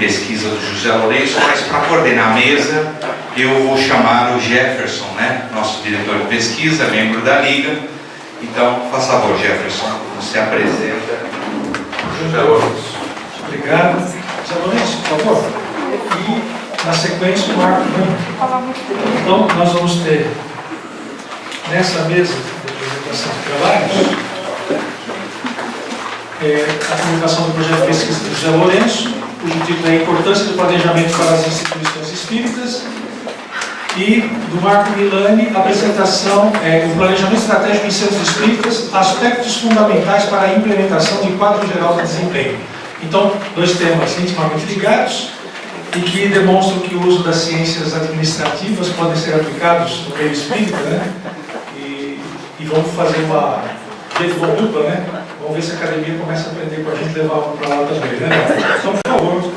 pesquisa do José Lourenço, mas para coordenar a mesa eu vou chamar o Jefferson, né? Nosso diretor de pesquisa, membro da Liga. Então, faça favor, Jefferson, você apresenta o José Lourenço. Obrigado. José Lourenço, por favor. E, na sequência, o Marco. Então, nós vamos ter, nessa mesa de apresentação de trabalhos, a publicação do projeto de pesquisa do José Lourenço, cujo título é A Importância do Planejamento para as Instituições Espíritas, e do Marco Milani, a apresentação o Planejamento Estratégico em Centros Espíritas, aspectos fundamentais para a implementação de quadro geral de desempenho. Então, dois temas intimamente ligados e que demonstram que o uso das ciências administrativas podem ser aplicados no meio espírita, né? E vamos fazer uma rede dupla, né? Vamos ver se a academia começa a aprender com a gente, levar para lá também, né? Então, por favor.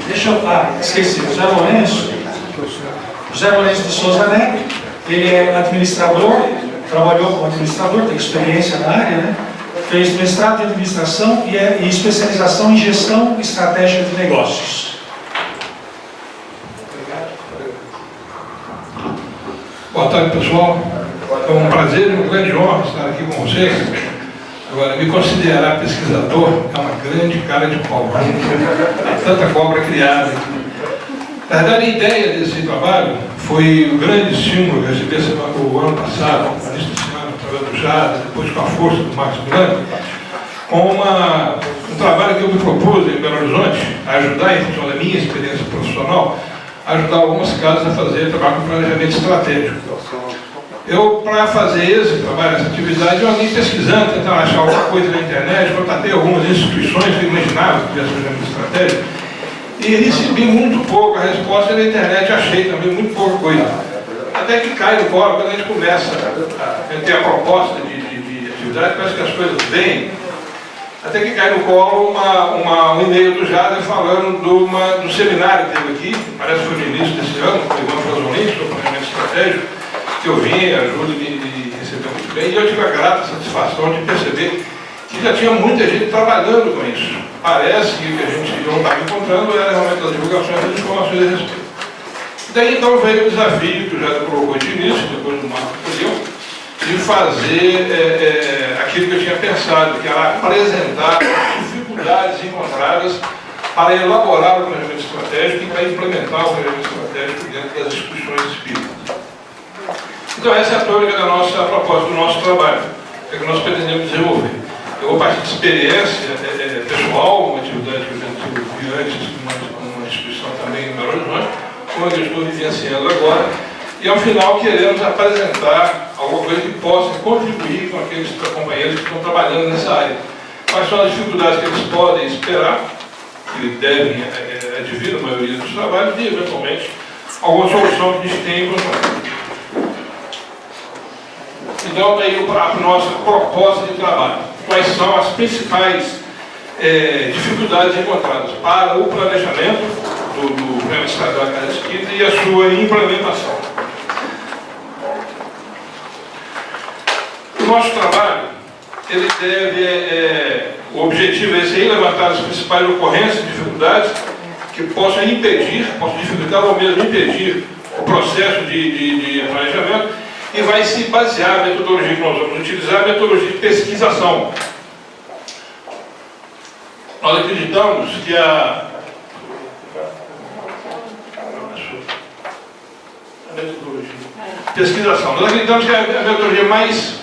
Deixa eu... esqueci. José Lourenço de Souza Neto. Ele é administrador, trabalhou como administrador, tem experiência na área, né? Fez mestrado em administração e especialização em gestão estratégica de negócios. Boa tarde, pessoal. É um prazer e uma grande honra estar aqui com vocês. Agora, me considerar pesquisador é uma grande cara de cobra. Há tanta cobra criada aqui. Na verdade, a ideia desse trabalho foi o grande estímulo que eu recebi o ano passado, com a lista de semana, através do JAD, depois com a força do Marcos Milani, com um trabalho que eu me propus em Belo Horizonte, a ajudar, em função da minha experiência profissional, a ajudar algumas casas a fazer trabalho com planejamento estratégico. Eu, para fazer esse trabalho, essa atividade, eu andei pesquisando, tentando achar alguma coisa na internet, contatei algumas instituições que eu imaginava que tivesse planejamento estratégico, e recebi muito pouco a resposta na internet, achei também muito pouca coisa. Até que cai no colo, quando a gente começa a ter a proposta de atividade, parece que as coisas vêm. Até que cai no colo um e-mail do Jader falando do seminário que teve aqui, parece que foi no início desse ano, com o Ivan Franzolini, sobre planejamento estratégico, que eu vim, ajuda e me recebeu muito bem, e eu tive a grata satisfação de perceber que já tinha muita gente trabalhando com isso. Parece que o que a gente não estava encontrando era realmente as divulgações das informações a respeito. Daí então veio o desafio que o Jader colocou de início, depois do Marco Pudeu, de fazer aquilo que eu tinha pensado, que era apresentar as dificuldades encontradas para elaborar o planejamento estratégico e para implementar o planejamento estratégico dentro das instituições espíritas. Então essa é a tônica da nossa proposta, do nosso trabalho, que é que nós pretendemos desenvolver. Eu vou partir de experiência pessoal, uma atividade que eu já desenvolvi antes numa instituição também em Belo Horizonte, como eu estou vivenciando agora, e ao final queremos apresentar alguma coisa que possa contribuir com aqueles companheiros que estão trabalhando nessa área. Quais são as dificuldades que eles podem esperar, que devem advir na maioria dos trabalhos, e eventualmente alguma solução que a gente tem encontrado. Então, daí a nossa proposta de trabalho. Quais são as principais dificuldades encontradas para o planejamento do Plano Estadual da Casa Espírita e a sua implementação. O nosso trabalho, ele deve, o objetivo é esse aí, levantar as principais ocorrências e dificuldades que possam impedir, possam dificultar ou mesmo impedir o processo de planejamento, e vai se basear na metodologia que nós vamos utilizar, a metodologia de pesquisação. Nós acreditamos que a pesquisação, nós acreditamos que é a metodologia mais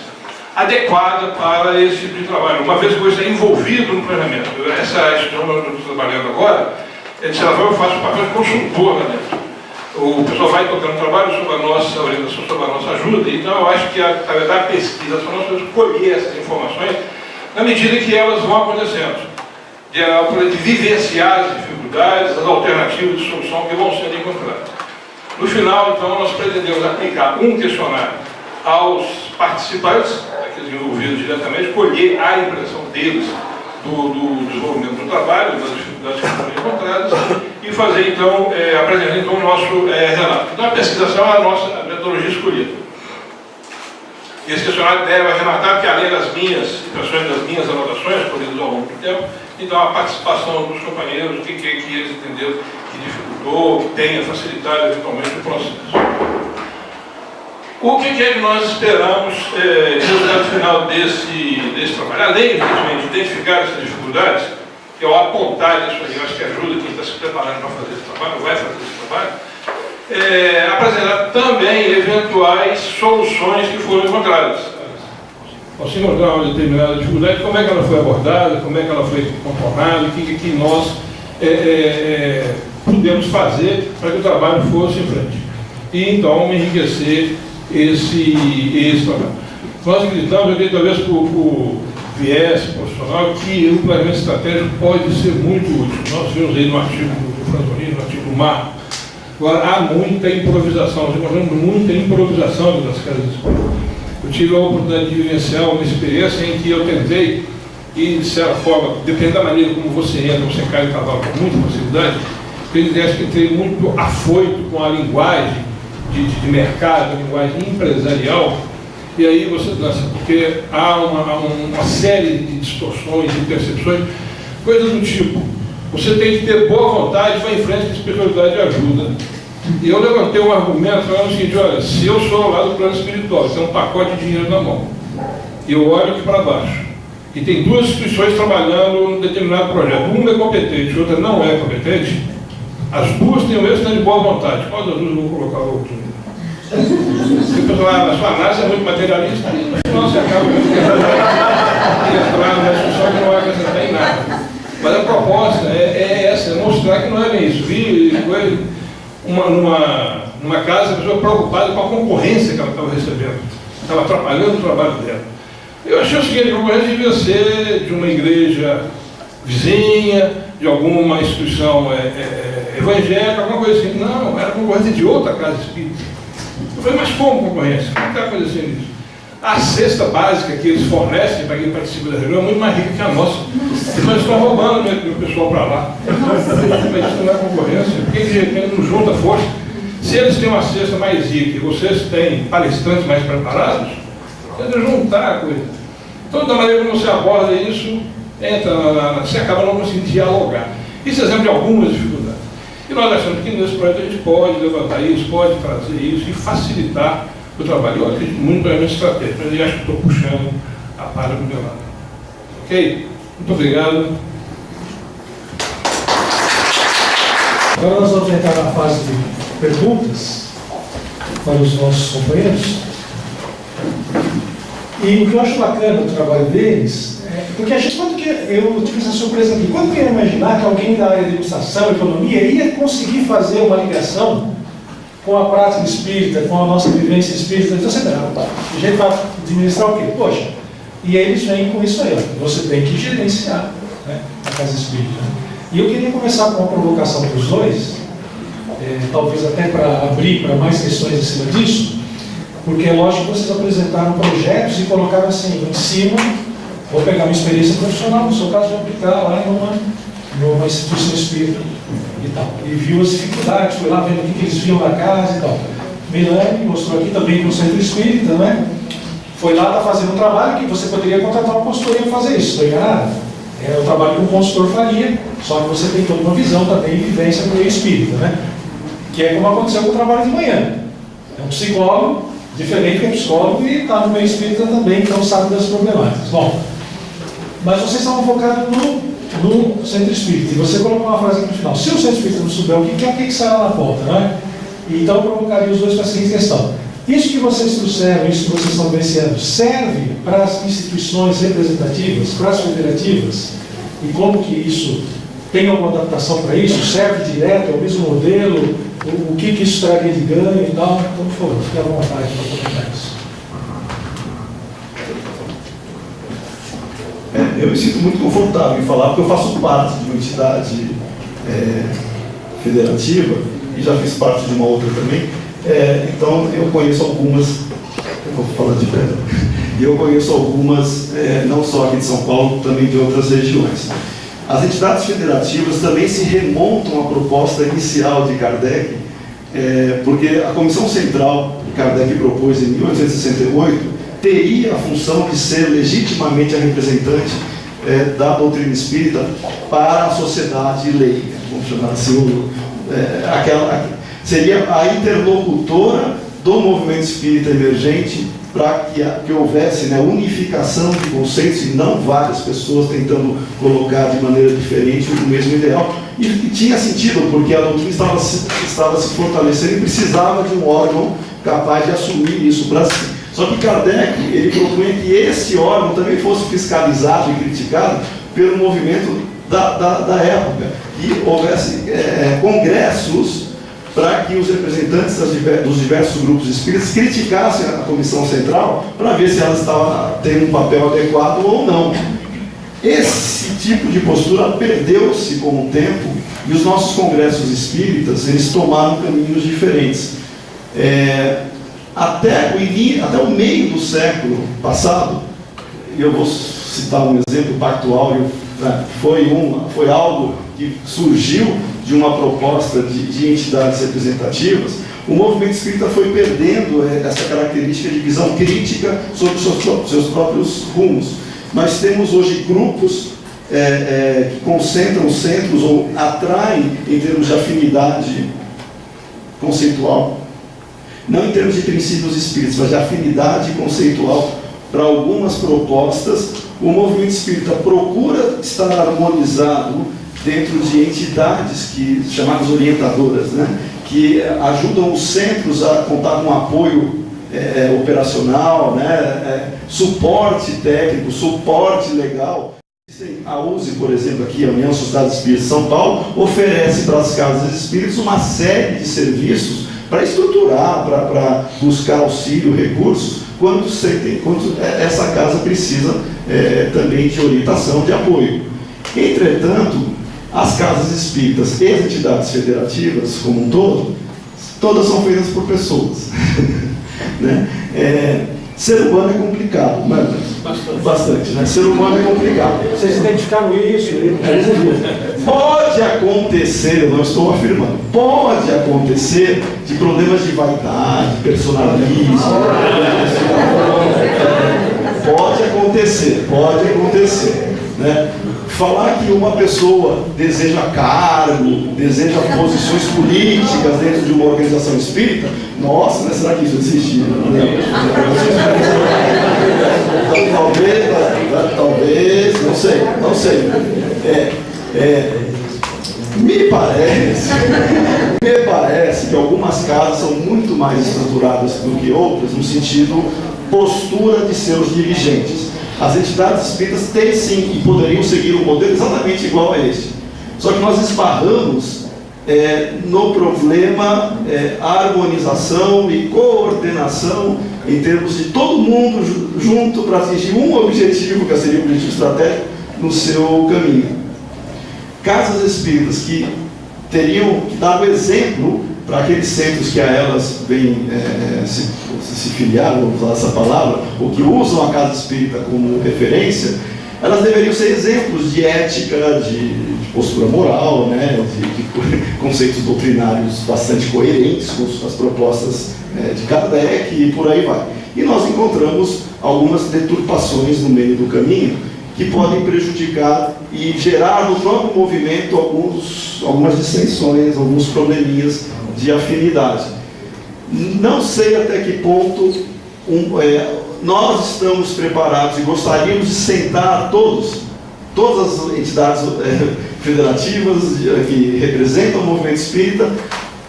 adequada para esse tipo de trabalho, uma vez que você está envolvido no planejamento. Essa instituição que eu estou trabalhando agora, de certa forma eu faço o papel de consultor lá dentro. O pessoal vai tocando trabalho sob a nossa orientação, sob a nossa ajuda, então eu acho que a pesquisa, nós vamos colher essas informações na medida que elas vão acontecendo, de vivenciar as dificuldades, as alternativas de solução que vão sendo encontradas. No final, então, nós pretendemos aplicar um questionário aos participantes, aqueles envolvidos diretamente, colher a impressão deles do desenvolvimento do trabalho, das dificuldades que foram encontradas, e fazer, então, apresentar então, o nosso relato. Então, a pesquisação é a nossa metodologia escolhida. Esse questionário deve arrematar, porque além das minhas impressões, das minhas anotações, colhidas ao longo do tempo, então a participação dos companheiros, o que eles entenderam que dificultou, que tenha facilitado eventualmente o processo. O que é que nós esperamos de resultado final desse trabalho? Além, evidentemente, de identificar essas dificuldades, que ao apontar isso aí, eu acho que ajuda quem está se preparando para fazer esse trabalho, vai fazer esse trabalho, apresentar também eventuais soluções que foram encontradas. Ao se encontrar uma determinada dificuldade, como é que ela foi abordada, como é que ela foi contornada, o que nós pudemos fazer para que o trabalho fosse em frente. E então enriquecer esse trabalho. Nós acreditamos, aqui, talvez por viés profissional, que o planejamento estratégico pode ser muito útil. Nós vimos aí no artigo do Franzoni, no artigo do Marco. Agora, há muita improvisação, nós encontramos muita improvisação das casas de escola. Eu tive a oportunidade de vivenciar uma experiência em que eu tentei, e de certa forma, dependendo da maneira como você entra, você cai no cavalo com muita facilidade, eu acho que entrei muito afoito com a linguagem de mercado, a linguagem empresarial, e aí você dança, porque há uma série de distorções, de percepções, coisas do tipo, você tem que ter boa vontade, vai em frente, que a espiritualidade ajuda. E eu levantei um argumento falando o seguinte: olha, se eu sou lá do plano espiritual, tem um pacote de dinheiro na mão, e eu olho aqui para baixo, e tem duas instituições trabalhando num determinado projeto, uma é competente, outra não é competente, as duas têm o mesmo estado de boa vontade. Qual das duas eu vou colocar o outro? Você fala, a sua análise é muito materialista, e no final você acaba entrar numa discussão que não vai acrescentar em nada. Mas a proposta é essa, é mostrar que não é bem isso. Vi numa casa, a pessoa preocupada com a concorrência que ela estava recebendo, estava atrapalhando o trabalho dela. Eu achei o seguinte: a concorrência devia ser de uma igreja vizinha, de alguma instituição evangélica, alguma coisa assim. Não, era concorrência de outra casa espírita. Eu falei, mas como concorrência? Como está acontecendo isso? A cesta básica que eles fornecem para quem participa da reunião é muito mais rica que a nossa. Então eles estão roubando o pessoal para lá. Mas isso não é concorrência. Por que eles não juntam força? Se eles têm uma cesta mais rica e vocês têm palestrantes mais preparados, tenta juntar a coisa. Então, da maneira como você aborda isso, você acaba não conseguindo dialogar. Isso é exemplo de algumas dificuldades. E nós achamos que nesse projeto a gente pode levantar isso, pode trazer isso e facilitar o trabalho. Eu acredito muito no planejamento estratégico, mas eu acho que estou puxando a palha do meu lado. Ok? Muito obrigado. Agora nós vamos entrar na fase de perguntas para os nossos companheiros. E o que eu acho bacana do trabalho deles porque a gente, eu tive essa surpresa aqui, quando que eu ia imaginar que alguém da área de administração, economia, ia conseguir fazer uma ligação com a prática espírita, com a nossa vivência espírita? Então você a gente vai administrar o quê? Poxa, e aí eles vêm com isso aí, ó, você tem que gerenciar, né, a casa espírita. E eu queria começar com uma provocação para os dois, talvez até para abrir para mais questões em cima disso, porque é lógico que vocês apresentaram projetos e colocaram assim, em cima, vou pegar uma experiência profissional, no seu caso de aplicar lá numa instituição espírita e tal. E viu as dificuldades, foi lá vendo o que eles viam na casa e tal. Milani mostrou aqui também no centro espírita, né? Foi lá, está fazendo um trabalho que você poderia contratar uma consultoria para fazer isso, estou enganado? É o trabalho que um consultor faria, só que você tem toda uma visão também e vivência no meio espírita, né? Que é como aconteceu com o trabalho de manhã. É um psicólogo, diferente que é psicólogo e está no meio espírita também, então sabe das problemáticas. Bom, mas vocês estavam focados no centro espírita, e você colocou uma frase aqui no final: se o centro espírita não souber o que é, o que sai lá na ponta, não é? Então eu provocaria os dois para a seguinte questão: isso que vocês trouxeram, isso que vocês estão vivenciando, serve para as instituições representativas, para as federativas? E como que isso tem alguma adaptação para isso? Serve direto, é o mesmo modelo? O que isso traria de ganho e tal? Então, por favor, fique à vontade para comentar isso. Eu me sinto muito confortável em falar, porque eu faço parte de uma entidade federativa e já fiz parte de uma outra também. Então, eu conheço algumas, eu vou falar de perto, e eu conheço algumas, não só aqui de São Paulo, também de outras regiões. As entidades federativas também se remontam à proposta inicial de Kardec, porque a Comissão Central que Kardec propôs em 1868 teria a função de ser legitimamente a representante da doutrina espírita para a sociedade leiga, vamos chamar assim, seria a interlocutora do movimento espírita emergente para que houvesse, né, unificação de conceitos e não várias pessoas tentando colocar de maneira diferente o mesmo ideal. E tinha sentido, porque a doutrina estava se fortalecendo e precisava de um órgão capaz de assumir isso para si. Só que Kardec, ele propunha que esse órgão também fosse fiscalizado e criticado pelo movimento da época, que houvesse congressos para que os representantes dos diversos grupos espíritas criticassem a Comissão Central para ver se ela estava tendo um papel adequado ou não. Esse tipo de postura perdeu-se com o tempo e os nossos congressos espíritas, eles tomaram caminhos diferentes. Até o meio do século passado, e eu vou citar um exemplo, o Pacto Áureo, foi algo que surgiu de uma proposta de entidades representativas. O movimento espírita foi perdendo essa característica de visão crítica sobre os seus próprios rumos. Nós temos hoje grupos que concentram centros ou atraem em termos de afinidade conceitual, não em termos de princípios espíritas, mas de afinidade conceitual para algumas propostas. O movimento espírita procura estar harmonizado dentro de entidades chamadas orientadoras, né, que ajudam os centros a contar com apoio operacional, né, suporte técnico, suporte legal. A USE, por exemplo, aqui, a União Sociedade Espírita de São Paulo, oferece para as casas espíritas uma série de serviços para estruturar, para buscar auxílio, recursos, quando essa casa precisa também de orientação, de apoio. Entretanto, as casas espíritas e as entidades federativas, como um todo, todas são feitas por pessoas. Né? Ser humano é complicado, mas bastante, né? Ser humano é complicado. Vocês identificaram isso? Pode acontecer, eu não estou afirmando, pode acontecer de problemas de vaidade, personalismo, pode acontecer, né? Falar que uma pessoa deseja cargo, deseja posições políticas dentro de uma organização espírita, nossa, né? Será que isso existe? Talvez, não sei. Me parece que algumas casas são muito mais estruturadas do que outras, no sentido postura de seus dirigentes. As entidades espíritas têm sim e poderiam seguir um modelo exatamente igual a este. Só que nós esbarramos no problema harmonização e coordenação em termos de todo mundo junto para atingir um objetivo, que seria o objetivo estratégico, no seu caminho. Casas espíritas que teriam que dar o exemplo para aqueles centros que a elas vêm se filiar, vamos usar essa palavra, ou que usam a casa espírita como referência, elas deveriam ser exemplos de ética, de postura moral, né, de conceitos doutrinários bastante coerentes com as propostas de Kardec e por aí vai. E nós encontramos algumas deturpações no meio do caminho que podem prejudicar e gerar no próprio movimento algumas dissensões, alguns probleminhas de afinidade. Não sei até que ponto nós estamos preparados e gostaríamos de sentar todas as entidades federativas que representam o movimento espírita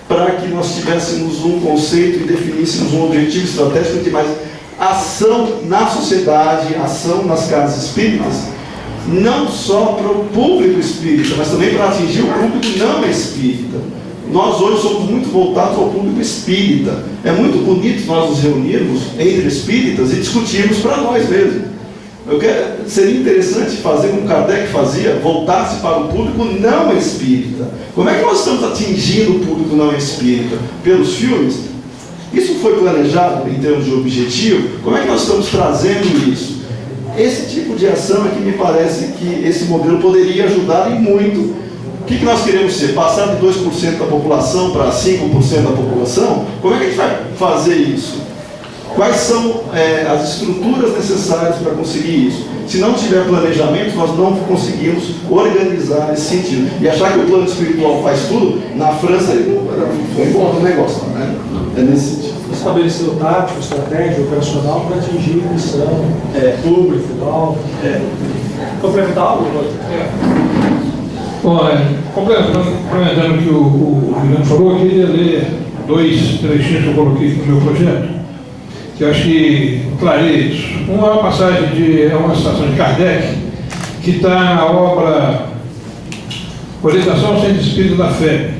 para que nós tivéssemos um conceito e definíssemos um objetivo estratégico de mais ação na sociedade, ação nas casas espíritas, não só para o público espírita, mas também para atingir o público não espírita. Nós hoje somos muito voltados ao público espírita. É muito bonito nós nos reunirmos entre espíritas e discutirmos para nós mesmos. Seria interessante fazer como Kardec fazia, voltar-se para o público não espírita. Como é que nós estamos atingindo o público não espírita? Pelos filmes? Isso foi planejado em termos de objetivo? Como é que nós estamos trazendo isso? Esse tipo de ação é que me parece que esse modelo poderia ajudar e muito. O que nós queremos ser? Passar de 2% da população para 5% da população? Como é que a gente vai fazer isso? Quais são as estruturas necessárias para conseguir isso? Se não tiver planejamento, nós não conseguimos organizar nesse sentido. E achar que o plano espiritual faz tudo, na França foi embora o negócio, né? É nesse sentido. Estabelecer o tático, estratégia operacional para atingir a missão pública e tal. Complementar algo? Bom, complementando o que o Guilherme falou, eu queria ler 2 trechinhos que eu coloquei aqui no meu projeto, que eu acho que clareia isso. Uma é uma passagem é uma citação de Kardec, que está na obra Orientação ao Centro Espírita da Fé,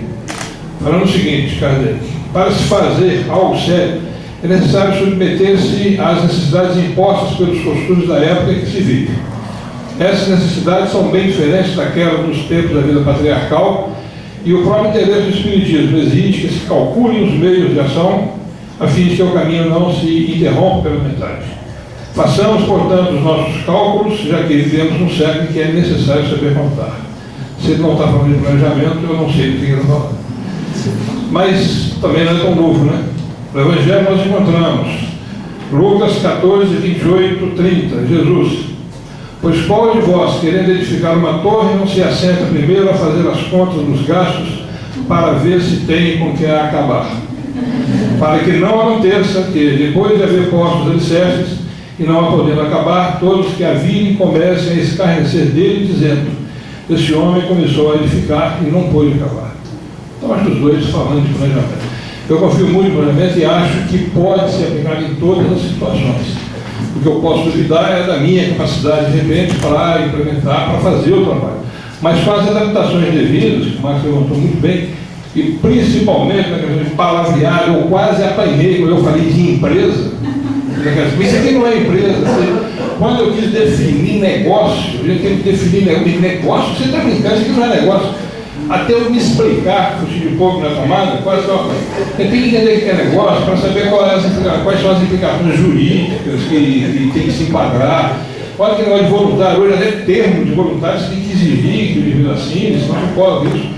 falando o seguinte, Kardec: para se fazer algo sério, é necessário submeter-se às necessidades impostas pelos costumes da época em que se vive. Essas necessidades são bem diferentes daquelas dos tempos da vida patriarcal, e o próprio interesse do Espiritismo exige que se calculem os meios de ação a fim de que o caminho não se interrompa pela metade. Façamos, portanto, os nossos cálculos, já que vivemos num século em que é necessário saber contar. Se ele não está falando de planejamento, eu não sei do que ele está falando. Mas também não é tão novo, né? No Evangelho nós encontramos Lucas 14, 28, 30, Jesus: pois qual de vós, querendo edificar uma torre, não se assenta primeiro a fazer as contas dos gastos para ver se tem com que a acabar? Para que não aconteça que, depois de haver posto os alicerces e não a podendo acabar, todos que a virem comecem a escarnecer dele, dizendo: esse homem começou a edificar e não pôde acabar. Então, acho que os dois falando de planejamento. Eu confio muito no planejamento e acho que pode ser aplicado em todas as situações. O que eu posso duvidar é da minha capacidade, de repente, para implementar, para fazer o trabalho. Mas com as adaptações devidas, que o Marcos levantou muito bem, e principalmente na questão de palavrear, eu quase apanhei quando eu falei de empresa. Isso aqui não é empresa. Quando eu quis definir negócio, eu quis definir negócio, você está brincando, isso aqui não é negócio. Até eu me explicar, fugir de pouco na tomada, quase que eu tem que entender o que é negócio para saber quais são as implicações jurídicas que tem que se enquadrar. Olha que negócio de voluntário, hoje até termo de voluntário você tem que exigir que o indivíduo assine, senão não pode isso.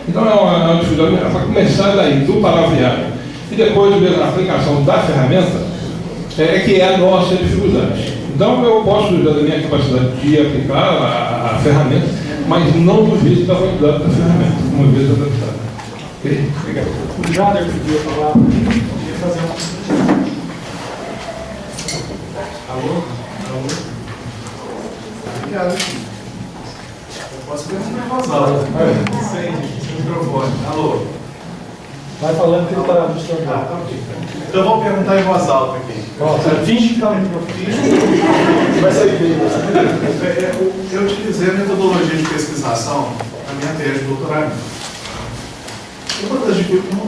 Então é uma dificuldade para começar daí, do palavreado. E depois a aplicação da ferramenta que é a nossa dificuldade. Então eu posso duvidar da minha capacidade de aplicar a ferramenta, mas não duvido da validade da ferramenta, uma vez adaptada. Ok? Obrigado. O Jader podia falar, podia fazer uma... Alô? Obrigado. Eu posso perguntar em voz alta. Sem microfone. Alô? Vai falando que ele está mostrando. Tá ok. Então eu vou perguntar em voz alta aqui. Finge que está no microfone. Vai sair bem. Eu utilizei a metodologia de pesquisação na minha tese de doutoramento.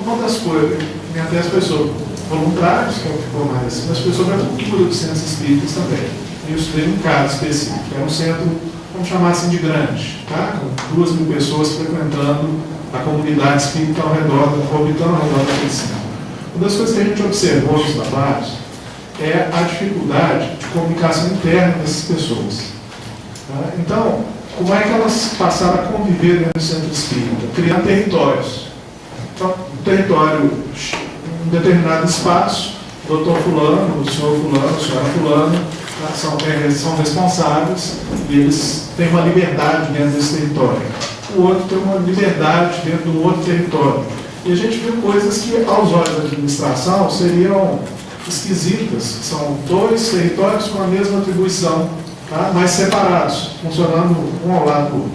Uma das coisas, minha tese foi sobre voluntários, que é o que ficou mais, mas foi sobre a cultura dos centros espíritas também. E eu estudei um caso específico, que era um centro, vamos chamar assim de grande, tá? Com 2.000 pessoas frequentando a comunidade espírita ao redor, orbitando ao redor daquele centro. Uma das coisas que a gente observou nos trabalhos é a dificuldade de comunicação interna dessas pessoas. Tá? Então, como é que elas passaram a conviver dentro do centro espírita? Criando territórios. Então, um território, um determinado espaço, o doutor fulano, o senhor fulano, a senhora fulano, tá? são responsáveis e eles têm uma liberdade dentro desse território. O outro tem uma liberdade dentro do outro território. E a gente viu coisas que, aos olhos da administração, seriam esquisitas. São 2 territórios com a mesma atribuição, tá? Mas separados, funcionando um ao lado do outro.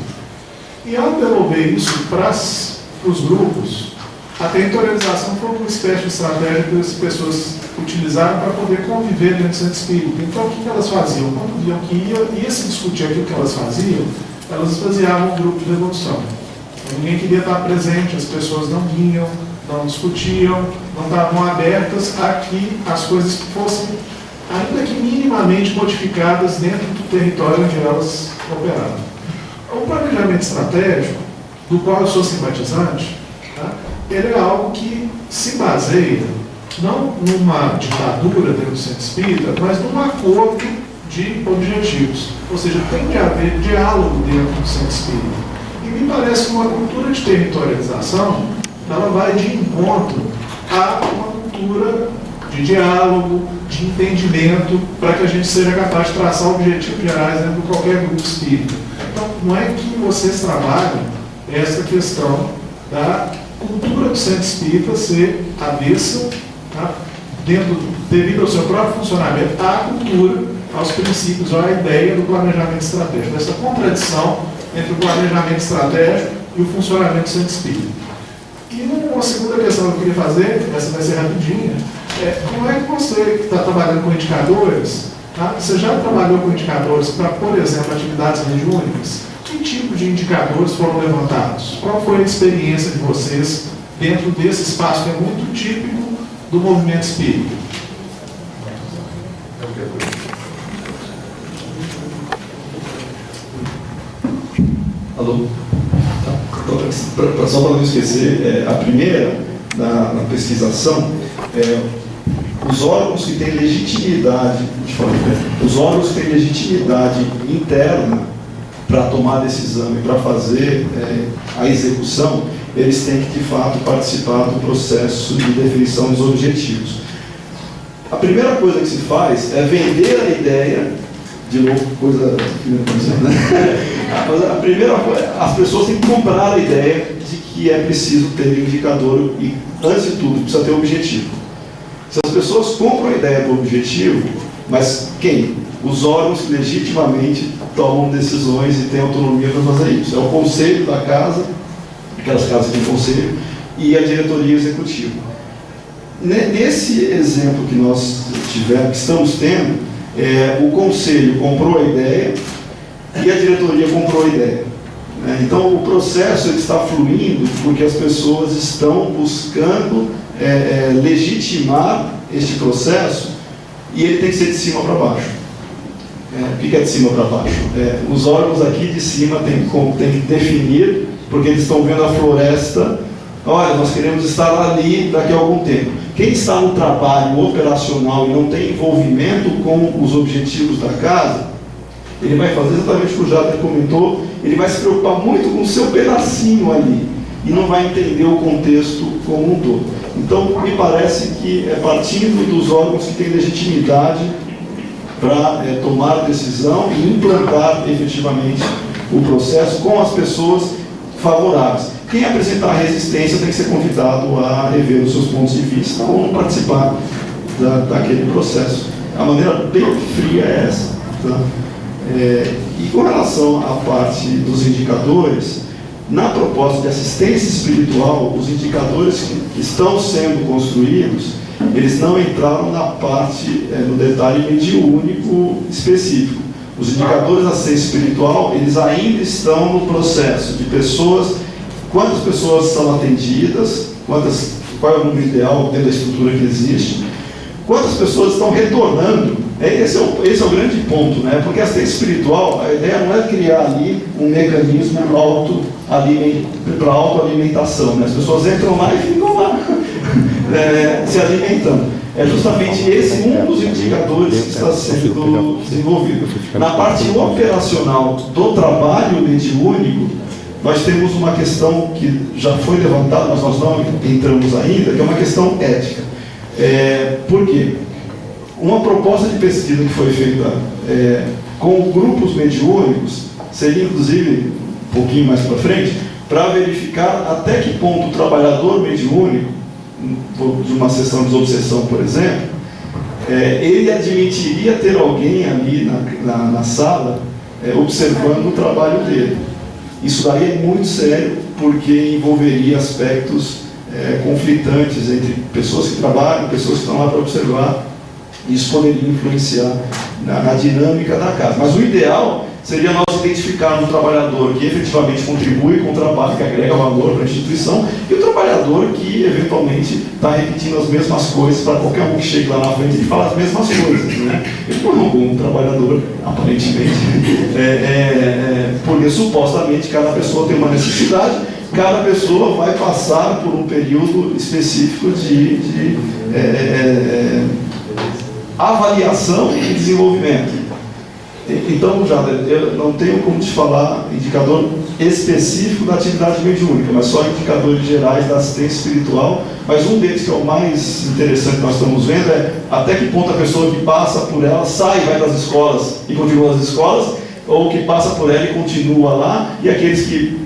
E ao devolver isso para os grupos, a territorialização foi uma espécie de estratégia que as pessoas utilizaram para poder conviver dentro do centro espírita. Então, o que elas faziam? Quando viam que ia se discutir aquilo que elas faziam, elas esvaziavam o grupo de devolução. Ninguém queria estar presente, as pessoas não vinham, não discutiam, não estavam abertas a que as coisas fossem, ainda que minimamente modificadas dentro do território onde elas operavam. O planejamento estratégico, do qual eu sou simpatizante, tá? Ele é algo que se baseia não numa ditadura dentro do centro espírita, mas num acordo de objetivos. Ou seja, tem de haver diálogo dentro do centro espírita. E me parece que uma cultura de territorialização, ela vai de encontro a uma cultura de diálogo, de entendimento, para que a gente seja capaz de traçar objetivos gerais dentro de qualquer grupo espírita. Então, não é que vocês trabalham essa questão da cultura do centro espírita ser avessa, tá? Devido ao seu próprio funcionamento, à cultura, aos princípios, à ideia do planejamento estratégico, dessa contradição entre o planejamento estratégico e o funcionamento do centro espírita. E uma segunda questão que eu queria fazer, essa vai ser rapidinha, como é que você que está trabalhando com indicadores, tá? Você já trabalhou com indicadores para, por exemplo, atividades mediúnicas? Que tipo de indicadores foram levantados? Qual foi a experiência de vocês dentro desse espaço que é muito típico do movimento espírita? Alô? Só para não esquecer, a primeira, na pesquisação, os órgãos que têm legitimidade, os órgãos que têm legitimidade interna para tomar decisão e para fazer a execução, eles têm que, de fato, participar do processo de definição dos objetivos. A primeira coisa que se faz é vender a ideia, de novo, coisa a primeira coisa, as pessoas têm que comprar a ideia de que é preciso ter indicador e, antes de tudo, precisa ter objetivo. Se as pessoas compram a ideia do objetivo, mas quem? Os órgãos que legitimamente tomam decisões e têm autonomia para fazer isso. É o conselho da casa, aquelas casas que têm conselho, e a diretoria executiva. Nesse exemplo que nós tivemos, que estamos tendo, o conselho comprou a ideia e a diretoria comprou a ideia. Então o processo ele está fluindo porque as pessoas estão buscando legitimar este processo e ele tem que ser de cima para baixo. O que é de cima para baixo? Os órgãos aqui de cima têm que definir, porque eles estão vendo a floresta. Olha, nós queremos estar ali daqui a algum tempo. Quem está no trabalho operacional e não tem envolvimento com os objetivos da casa, ele vai fazer exatamente o que o Jader comentou, ele vai se preocupar muito com o seu pedacinho ali e não vai entender o contexto como um todo. Então, me parece que partindo dos órgãos que têm legitimidade para tomar decisão e implantar efetivamente o processo com as pessoas favoráveis. Quem apresentar resistência tem que ser convidado a rever os seus pontos de vista ou não participar daquele processo. A maneira bem fria é essa. Tá? E com relação à parte dos indicadores, na proposta de assistência espiritual, os indicadores que estão sendo construídos, eles não entraram na parte, no detalhe mediúnico específico. Os indicadores da assistência espiritual, eles ainda estão no processo de pessoas, quantas pessoas são atendidas, qual é o número ideal dentro da estrutura que existe, quantas pessoas estão retornando. Esse é o grande ponto, né? Porque a assistência espiritual, a ideia não é criar ali um mecanismo para autoalimentação, né? As pessoas entram lá e ficam lá se alimentando. É justamente esse um dos indicadores que está sendo desenvolvido. Na parte operacional do trabalho mediúnico, nós temos uma questão que já foi levantada, mas nós não entramos ainda, que é uma questão ética. Por quê? Uma proposta de pesquisa que foi feita com grupos mediúnicos, seria inclusive um pouquinho mais para frente, para verificar até que ponto o trabalhador mediúnico, de uma sessão de desobsessão, por exemplo, ele admitiria ter alguém ali na sala observando o trabalho dele. Isso daí é muito sério, porque envolveria aspectos conflitantes entre pessoas que trabalham, pessoas que estão lá para observar. Isso poderia influenciar na dinâmica da casa. Mas o ideal seria nós identificarmos um trabalhador que efetivamente contribui com o trabalho, que agrega valor para a instituição, e o trabalhador que eventualmente está repetindo as mesmas coisas para qualquer um que chegue lá na frente e fala as mesmas coisas. Né? Ele não é um bom trabalhador, aparentemente, porque supostamente cada pessoa tem uma necessidade, cada pessoa vai passar por um período específico de avaliação e desenvolvimento. Então, já eu não tenho como te falar indicador específico da atividade mediúnica, mas só indicadores gerais da assistência espiritual. Mas um deles, que é o mais interessante que nós estamos vendo, é até que ponto a pessoa que passa por ela sai, vai das escolas e continua nas escolas, ou que passa por ela e continua lá, e aqueles que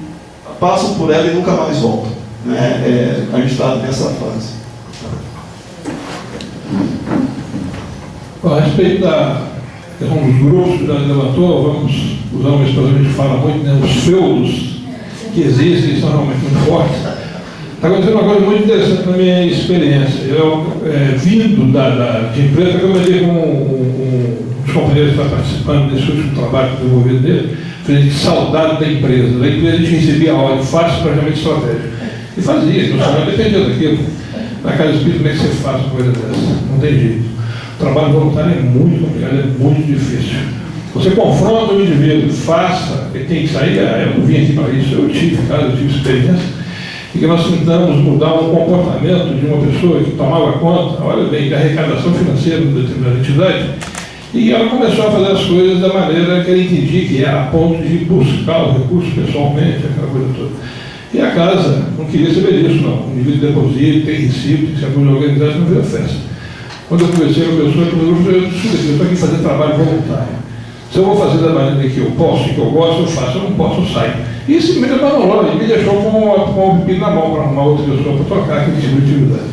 passam por ela e nunca mais voltam. A gente está nessa fase. A respeito da questão dos grupos que já levantou, vamos usar uma expressão que a gente fala muito, né? Os feudos que existem são realmente muito fortes. Está acontecendo uma coisa muito interessante na minha experiência. Eu, vindo de empresa, eu comentei com os companheiros que estão participando desse último trabalho desenvolvido dele, falei que saudade da empresa. Da empresa a gente recebia a ordem, faça o planejamento estratégico. E fazia, então só dependia daquilo. Na casa espírita, como é que você faz uma coisa dessa? Não tem jeito. O trabalho voluntário é muito complicado, é muito difícil. Você confronta o indivíduo, faça, ele tem que sair, eu não vim aqui para isso, eu tive experiência, e que nós tentamos mudar um comportamento de uma pessoa que tomava conta, olha bem, de arrecadação financeira de uma determinada entidade, e ela começou a fazer as coisas da maneira que ele entendia que era, a ponto de buscar o recurso pessoalmente, aquela coisa toda. E a casa não queria saber disso, não. O indivíduo deposita, tem recibo, tem que ser organizado, não veio a festa. Quando eu conversei com a pessoa, eu estou aqui fazendo trabalho voluntário. Se eu vou fazer da maneira que eu posso, que eu gosto, eu faço, eu não posso, eu saio. E esse me abandonou, ele me deixou com o pepino na mão para arrumar outra pessoa para tocar aquele tipo de atividade.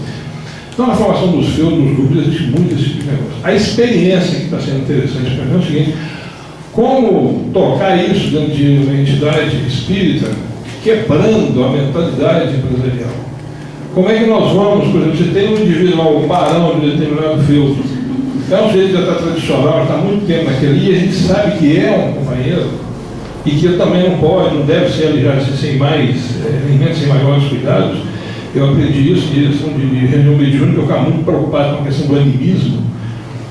Então, na formação dos feudos, dos grupos, existe muito esse tipo de negócio. A experiência que está sendo interessante para mim é o seguinte: como tocar isso dentro de uma entidade espírita, quebrando a mentalidade empresarial. Como é que nós vamos, por exemplo, você tem um indivíduo lá, um barão de determinado feudo, é um jeito que já está tradicional, está há muito tempo naquele, e a gente sabe que é um companheiro, e que ele também não pode, não deve ser alijado sem maiores cuidados. Eu aprendi isso de reunião mediúnica, eu ficava muito preocupado com a questão do animismo.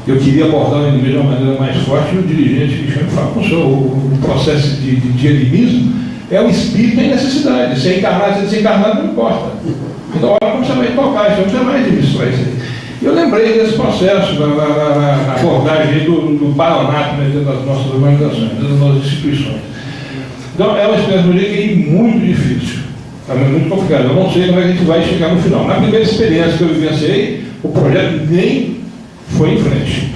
Eu queria abordar o animismo de uma maneira mais forte, e o dirigente me chama e fala: o processo de animismo é o espírito em necessidade. Se é encarnado, se é desencarnado, não importa. Então, olha como você vai tocar, isso não precisa mais administrar isso aí. E eu lembrei desse processo na abordagem do baronato dentro das nossas organizações, das nossas instituições. Então, é uma experiência muito difícil, muito complicada. Eu não sei como é que a gente vai chegar no final. Na primeira experiência que eu vivenciei, o projeto nem foi em frente.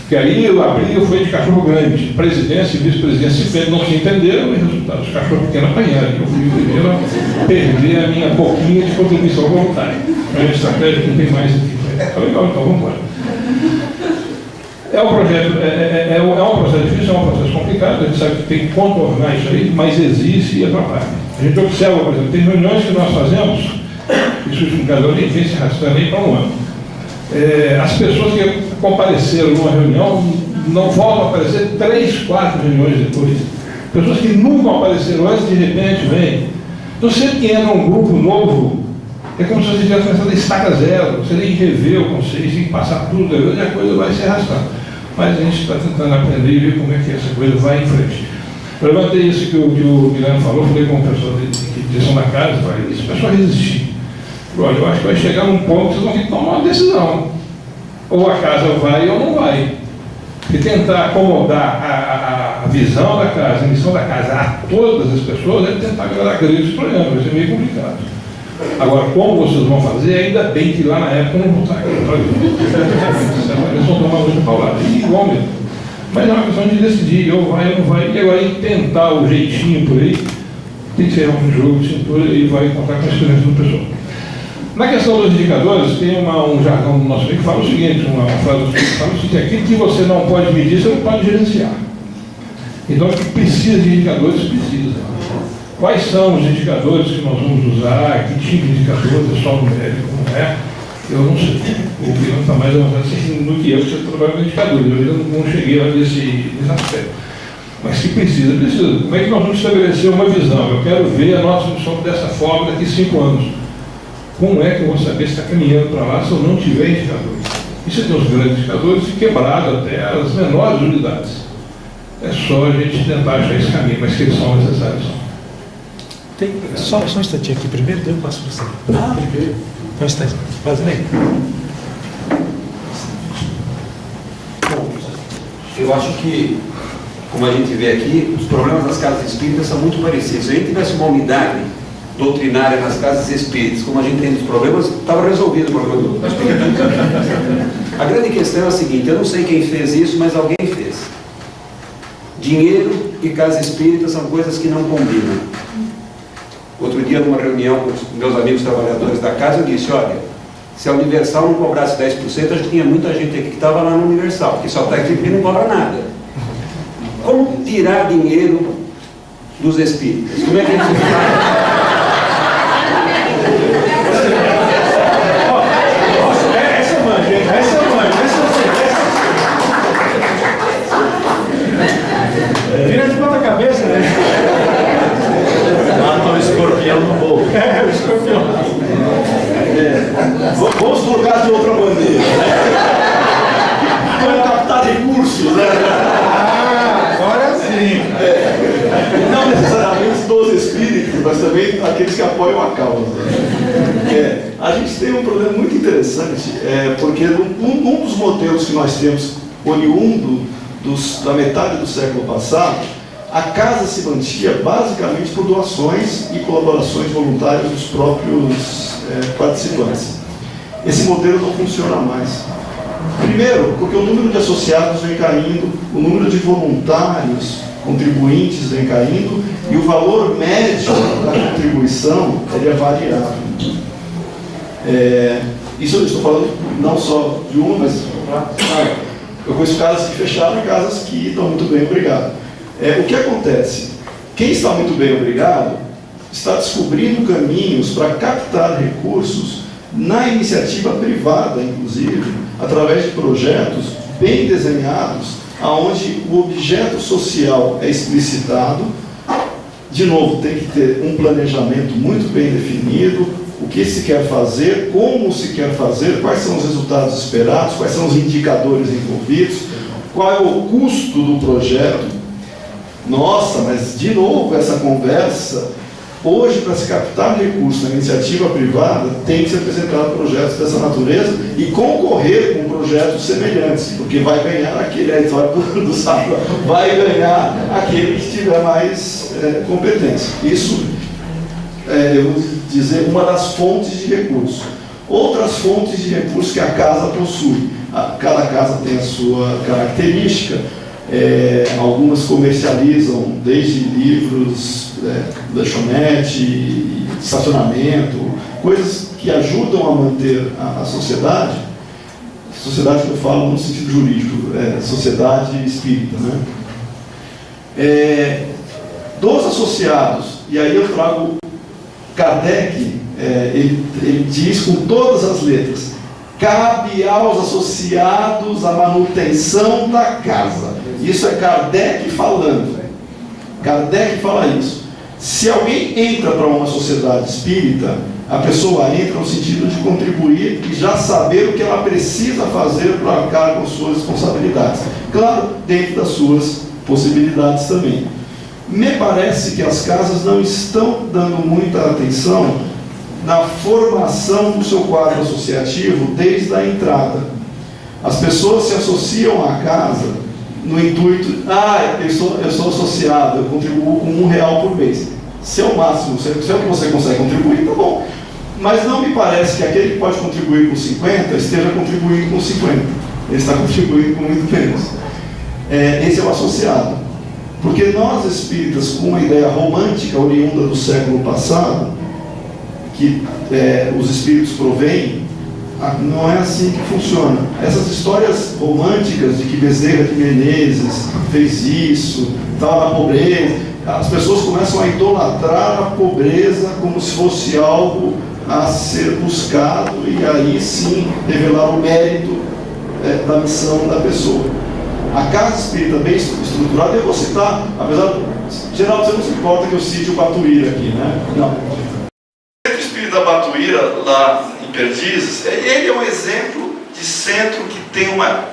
Porque aí a briga foi de cachorro grande, presidência e vice-presidência não se entenderam, e resultado, os cachorros pequenos apanharam. Eu fui o primeiro a perder a minha boquinha de contribuição voluntária. É uma estratégia que não tem mais aqui. Tá legal, então vamos embora. É um processo difícil, é um processo complicado, a gente sabe que tem que contornar isso aí, mas existe e atrapalha. A gente observa, por exemplo, tem reuniões que nós fazemos, isso em cada vem se arrastando aí para um ano. As pessoas que compareceram numa reunião não voltam a aparecer 3, 4 reuniões depois. Pessoas que nunca apareceram antes, de repente vêm. Então, sempre que entra um grupo novo, é como se você estivesse começando a estaca zero. Você tem que rever o conceito, tem que passar tudo, e a coisa vai se arrastando. Mas a gente está tentando aprender e ver como é que essa coisa vai em frente. Eu levantei isso que o Guilherme falou, falei com o pessoal de direção da casa, falei, isso o pessoal resistir. Olha, eu acho que vai chegar num ponto que vocês vão ter que tomar uma decisão. Ou a casa vai ou não vai. E tentar acomodar a visão da casa, a missão da casa a todas as pessoas, é tentar agradar gregos troianos, vai ser meio complicado. Agora, como vocês vão fazer, ainda bem que lá na época eu não vou estar aqui. Eles vão tomar muita paulada, igual mesmo. Mas é uma questão de decidir, ou vai ou não vai. E agora, tentar o jeitinho por aí, tem que ser um jogo de cintura e vai contar com a experiência do pessoal. Na questão dos indicadores, tem um jargão do nosso meio que fala o seguinte, uma frase que fala o seguinte: aquilo que você não pode medir, você não pode gerenciar. Então, o que precisa de indicadores, precisa. Quais são os indicadores que nós vamos usar? Que tipo de indicadores? É só numérico, não é? Eu não sei. O Guilherme está mais avançado no que eu, que você trabalha com indicadores. Eu ainda não cheguei lá nesse aspecto. Mas que precisa. Como é que nós vamos estabelecer uma visão? Eu quero ver a nossa missão dessa forma daqui a 5 anos. Como é que eu vou saber se está caminhando para lá se eu não tiver indicadores? E você tem os grandes indicadores e quebrado até as menores unidades. É só a gente tentar achar esse caminho, mas que eles são necessários. Só um instantinho aqui primeiro, depois eu passo para você. Primeiro. Só um instantinho. Faz bem. Eu acho que como a gente vê aqui, os problemas das casas espíritas são muito parecidos. Se a gente tivesse uma unidade doutrinária nas casas espíritas, como a gente tem os problemas, estava resolvido o problema do espiritismo. A grande questão é a seguinte: eu não sei quem fez isso, mas alguém fez. Dinheiro e casa espírita são coisas que não combinam. Outro dia, numa reunião com os meus amigos trabalhadores da casa, eu disse: olha, se a Universal não cobrasse 10%, a gente tinha muita gente aqui que estava lá no Universal, porque só está aqui porque não cobra nada. Como tirar dinheiro dos espíritas? Como é que a gente faz? Vira de ponta cabeça, né? Mata o escorpião no bolo. O escorpião. Vamos colocar de outra maneira. Como captar recursos, né? Agora sim. Não necessariamente dos espíritos, mas também aqueles que apoiam a causa. A gente tem um problema muito interessante, porque um dos modelos que nós temos, oriundo da metade do século passado, a casa se mantinha basicamente por doações e colaborações voluntárias dos próprios participantes. Esse modelo não funciona mais. Primeiro, porque o número de associados vem caindo, o número de voluntários, contribuintes vem caindo, e o valor médio da contribuição é variável. Isso eu estou falando não só de uma, mas eu conheço casas que fecharam e casas que estão muito bem, obrigado. O que acontece? Quem está muito bem, obrigado, está descobrindo caminhos para captar recursos na iniciativa privada, inclusive, através de projetos bem desenhados, onde o objeto social é explicitado. De novo, tem que ter um planejamento muito bem definido, o que se quer fazer, como se quer fazer, quais são os resultados esperados, quais são os indicadores envolvidos, qual é o custo do projeto. Nossa, mas de novo essa conversa, hoje para se captar recursos na iniciativa privada, tem que se apresentar projetos dessa natureza e concorrer com projetos semelhantes, porque vai ganhar aquele, a história do sábado, vai ganhar aquele que tiver mais competência. Isso eu vou dizer, uma das fontes de recursos. Outras fontes de recursos que a casa possui. Cada casa tem a sua característica. Algumas comercializam desde livros, lanchonete, estacionamento, coisas que ajudam a manter a sociedade. Sociedade que eu falo no sentido jurídico, sociedade espírita, né? Dos associados, e aí eu trago Kardec, ele diz com todas as letras: cabe aos associados a manutenção da casa. Isso é Kardec falando. Kardec fala isso. Se alguém entra para uma sociedade espírita, a pessoa entra no sentido de contribuir e já saber o que ela precisa fazer para arcar com suas responsabilidades. Claro, dentro das suas possibilidades também. Me parece que as casas não estão dando muita atenção na formação do seu quadro associativo desde a entrada. As pessoas se associam à casa no intuito: eu sou associado, eu contribuo com R$1 por mês. Se é o máximo, se é o que você consegue contribuir, tá bom. Mas não me parece que aquele que pode contribuir com 50 esteja contribuindo com 50. Ele está contribuindo com muito menos. Esse é o associado. Porque nós espíritas, com uma ideia romântica oriunda do século passado, que os espíritos provêm, não é assim que funciona. Essas histórias românticas de que Bezerra de Menezes fez isso, estava na pobreza, as pessoas começam a idolatrar a pobreza como se fosse algo a ser buscado e aí sim revelar o mérito da missão da pessoa. A casa espírita bem estruturada, eu vou citar, apesar de, Geraldo, você não se importa que eu cite o Batuíra aqui, né? Não. O Centro Espírita Batuíra, lá em Perdizes, ele é um exemplo de centro que tem uma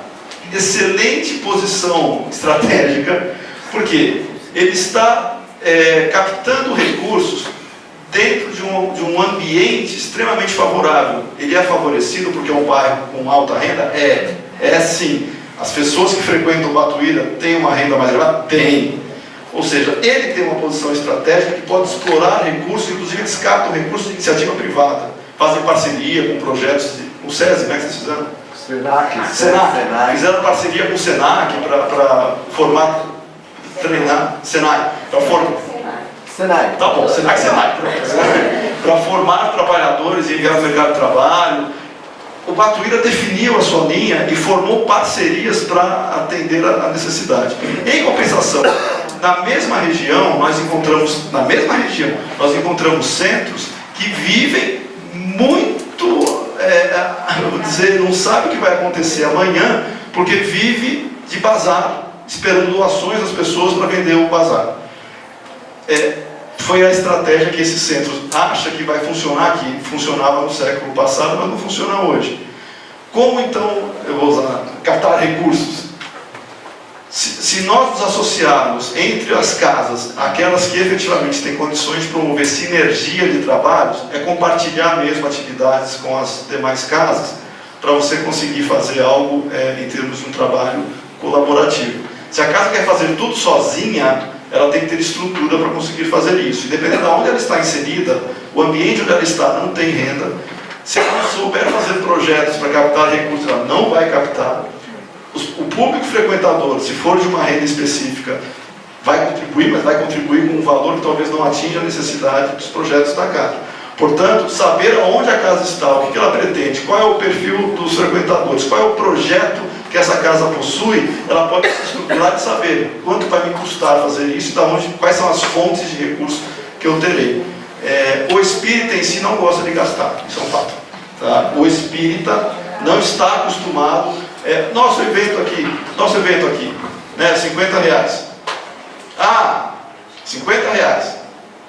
excelente posição estratégica, porque ele está captando recursos dentro de um ambiente extremamente favorável. Ele é favorecido porque é um bairro com alta renda? É sim. As pessoas que frequentam o Batuíra têm uma renda mais elevada? Tem. Ou seja, ele tem uma posição estratégica que pode explorar recursos, inclusive eles captam recursos de iniciativa privada, fazem parceria com projetos, o SESI, né, que vocês fizeram? Senac. Fizeram parceria com o Senac para formar, treinar, Senai, para formar. Senai. Tá bom, Senai. Para formar trabalhadores e enviar no mercado de trabalho. O Batuíra definiu a sua linha e formou parcerias para atender a necessidade. Em compensação, na mesma região, nós encontramos centros que vivem muito, eu vou dizer, não sabe o que vai acontecer amanhã, porque vive de bazar, esperando doações das pessoas para vender o bazar. Foi a estratégia que esse centro acha que vai funcionar, que funcionava no século passado, mas não funciona hoje. Como então, eu vou usar, captar recursos? Se nós nos associarmos entre as casas, aquelas que efetivamente têm condições de promover sinergia de trabalhos, é compartilhar mesmo atividades com as demais casas, para você conseguir fazer algo em termos de um trabalho colaborativo. Se a casa quer fazer tudo sozinha, ela tem que ter estrutura para conseguir fazer isso. E dependendo de onde ela está inserida, o ambiente onde ela está não tem renda. Se ela não souber fazer projetos para captar recursos, ela não vai captar. O público frequentador, se for de uma renda específica, vai contribuir, mas vai contribuir com um valor que talvez não atinja a necessidade dos projetos da casa. Portanto, saber onde a casa está, o que ela pretende, qual é o perfil dos frequentadores, qual é o projeto que essa casa possui, ela pode se estruturar e saber quanto vai me custar fazer isso, quais são as fontes de recursos que eu terei. O espírita em si não gosta de gastar, isso é um fato. Tá? O espírita não está acostumado. Nosso evento aqui, né, R$50. Ah, R$50.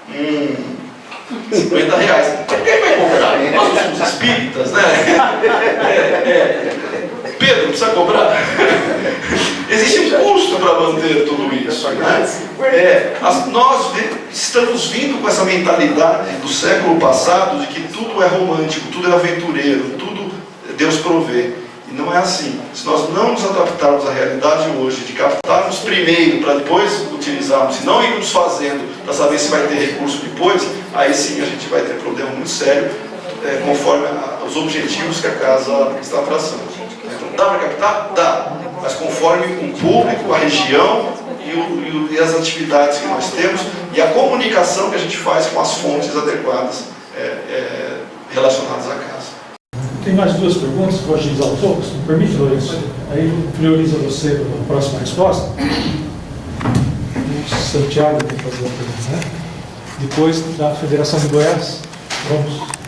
R$50. Quem vai comprar? Nós somos espíritas, né? Pedro, precisa cobrar? Existe um custo para manter tudo isso, né? Nós estamos vindo com essa mentalidade do século passado de que tudo é romântico, tudo é aventureiro, tudo Deus provê. E não é assim. Se nós não nos adaptarmos à realidade hoje, de captarmos primeiro para depois utilizarmos, e não irmos fazendo para saber se vai ter recurso depois, aí sim a gente vai ter problema muito sério, conforme os objetivos que a casa está traçando. Então, dá para captar? Dá. Mas conforme o público, a região e as atividades que nós temos e a comunicação que a gente faz com as fontes adequadas relacionadas à casa. Tem mais duas perguntas que eu vou agilizar um pouco, se me permite, Lourenço? Aí prioriza você na próxima resposta. O Santiago tem que fazer a pergunta, né? Depois da Federação de Goiás.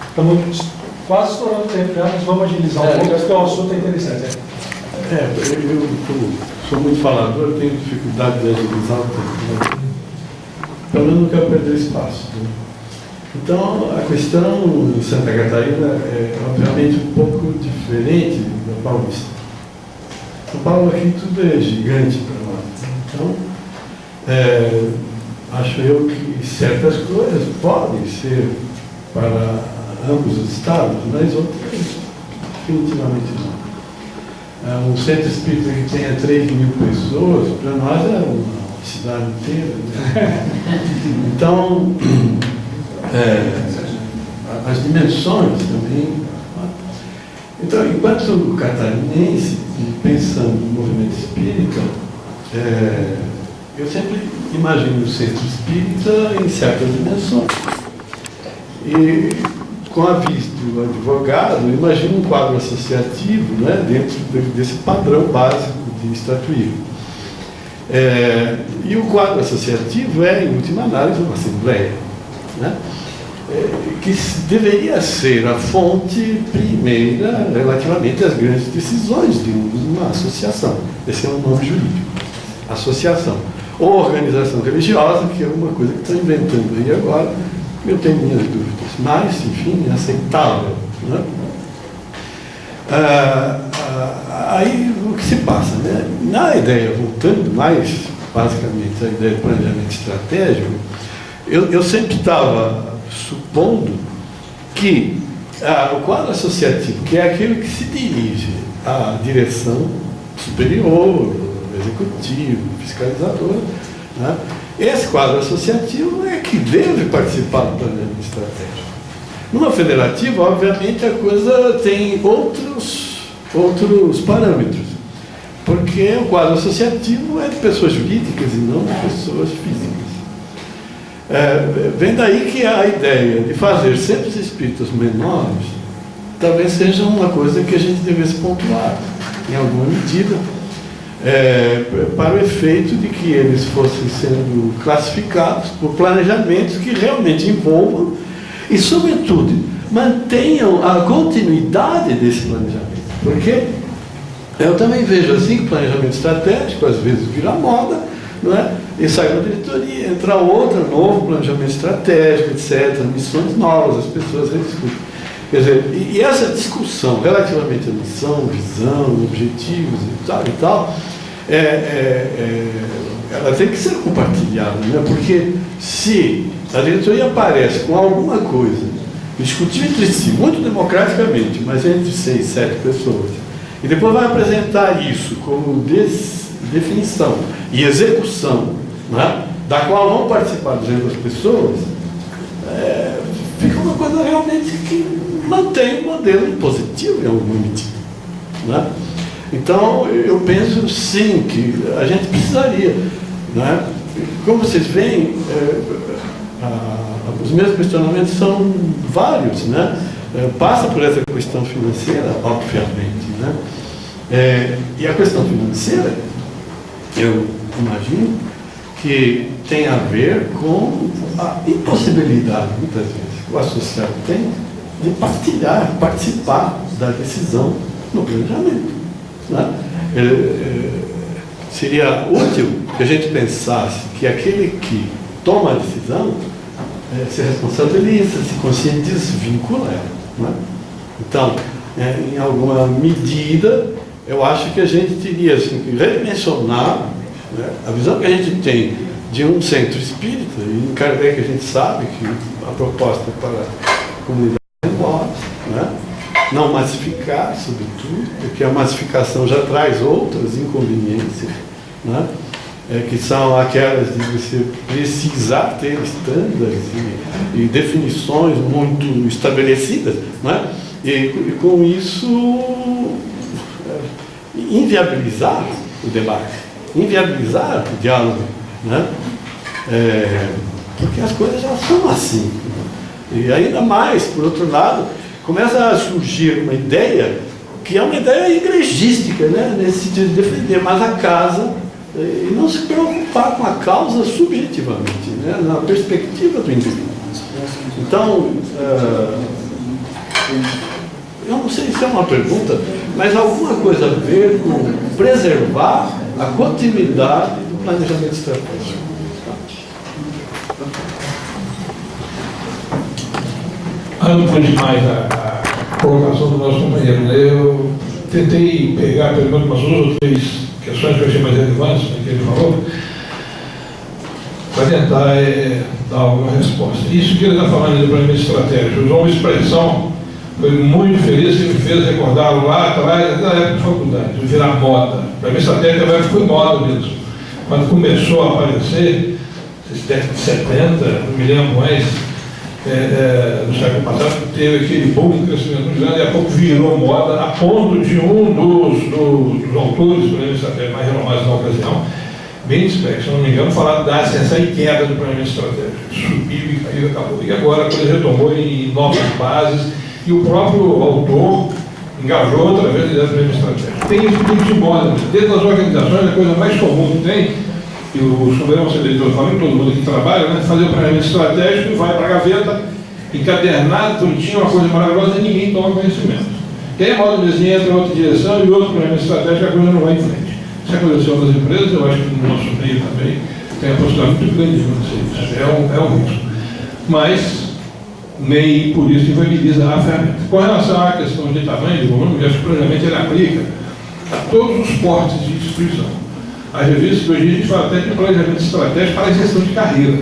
Estamos quase estourando o tempo já, mas vamos agilizar um pouco, porque o assunto é interessante. Eu sou muito falador, tenho dificuldade de agilizar o tempo. Pelo menos não quero perder espaço. Né? Então, a questão em Santa Catarina é, obviamente, um pouco diferente da Paulista. São Paulo aqui tudo é gigante para nós. Então, acho eu que certas coisas podem ser para ambos os estados, mas outras definitivamente não. Um centro espírita que tenha 3.000 pessoas, para nós é uma cidade inteira. Né? Então, as dimensões também. Então, enquanto catarinense, pensando no movimento espírita, eu sempre imagino o centro espírita em certas dimensões. E, com a vista do advogado, eu imagino um quadro associativo, né, dentro desse padrão básico de estatuísmo. E o quadro associativo é, em última análise, uma assembleia, né? Que deveria ser a fonte primeira relativamente às grandes decisões de uma associação. Esse é o nome jurídico, associação. Ou organização religiosa, que é uma coisa que estão inventando aí agora, eu tenho minhas dúvidas, mas, enfim, é aceitável. Né? Aí, o que se passa? Né? Na ideia, voltando mais, basicamente, à ideia de planejamento estratégico, eu sempre estava supondo que o quadro associativo, que é aquele que se dirige à direção superior, executivo, fiscalizador, né? Esse quadro associativo é que deve participar do planejamento estratégico. Numa federativa, obviamente, a coisa tem outros parâmetros, porque o quadro associativo é de pessoas jurídicas e não de pessoas físicas. Vem daí que a ideia de fazer centros espíritas menores talvez seja uma coisa que a gente devesse pontuar, em alguma medida, para o efeito de que eles fossem sendo classificados por planejamentos que realmente envolvam e, sobretudo, mantenham a continuidade desse planejamento. Porque eu também vejo assim que o planejamento estratégico às vezes vira moda, não é? E sai uma diretoria, entra outra, novo planejamento estratégico, etc., missões novas, as pessoas rediscutem. Quer dizer, e essa discussão relativamente à missão, visão, objetivos e tal, ela tem que ser compartilhada, né? Porque se a diretoria aparece com alguma coisa, discutir entre si, muito democraticamente, mas entre 6, 7 pessoas, e depois vai apresentar isso como definição e execução, né? Da qual vão participar 200 pessoas, fica uma coisa realmente que mantém o modelo positivo em alguma medida, né? Então, eu penso sim que a gente precisaria, né? Como vocês veem, os meus questionamentos são vários, né? Passa por essa questão financeira, obviamente, né? E a questão financeira, eu imagino que tem a ver com a impossibilidade, muitas vezes, que o associado tem de participar da decisão no planejamento, né? Seria útil que a gente pensasse que aquele que toma a decisão se responsabiliza, se conscientiza, vincula ela, né? Então, em alguma medida, eu acho que a gente teria assim, que redimensionar, né, a visão que a gente tem de um centro espírita, e em Kardec a gente sabe que a proposta é para a comunidade menor, né? Não massificar, sobretudo, porque a massificação já traz outras inconveniências, né? Que são aquelas de você precisar ter estándares e definições muito estabelecidas, né? E com isso inviabilizar o debate, inviabilizar o diálogo, né? Porque as coisas já são assim. E ainda mais, por outro lado, começa a surgir uma ideia que é uma ideia igrejística, né? Nesse sentido de defender mais a casa e não se preocupar com a causa subjetivamente, né? Na perspectiva do indivíduo. Então, eu não sei se é uma pergunta, mas alguma coisa a ver com preservar a continuidade do planejamento estratégico. Amplo demais a colocação do nosso companheiro, né? Eu tentei pegar pelo menos umas 2 ou 3 questões que eu achei mais relevantes, né, que ele falou, para tentar dar alguma resposta. Isso que ele está falando do planejamento estratégico, usou uma expressão, foi muito feliz, que me fez recordar lá atrás, na época de faculdade, de virar moda. O planejamento estratégico foi moda mesmo. Quando começou a aparecer, década de 70, não me lembro mais, no século passado, teve aquele bom crescimento muito grande, e a pouco virou moda, a ponto de um dos autores do planejamento estratégico mais renomados na ocasião, Benspeck, se não me engano, falar da ascensão e queda do planejamento estratégico. Subiu e caiu e acabou. E agora a coisa retomou em novas bases, e o próprio autor engajou outra vez a ideia do planejamento estratégico. Tem esse tipo de moda. Dentro das organizações, a coisa mais comum que tem, e o Soberano Secretário fala em todo mundo que trabalha, né, fazer o planejamento estratégico e vai para a gaveta, encadernado, bonitinho, uma coisa maravilhosa, e ninguém toma conhecimento. E aí a moda mesinha entra em outra direção e outro planejamento estratégico, a coisa não vai em frente. Isso aconteceu nas empresas, eu acho que no nosso meio também tem a possibilidade muito grande de acontecer. É um risco. Mas nem por isso inviabiliza a ferramenta. Com relação à questão de tamanho, de volume, acho que o planejamento ele aplica a todos os portes de instituição. As revistas de hoje a gente fala até de planejamento estratégico para a gestão de carreira.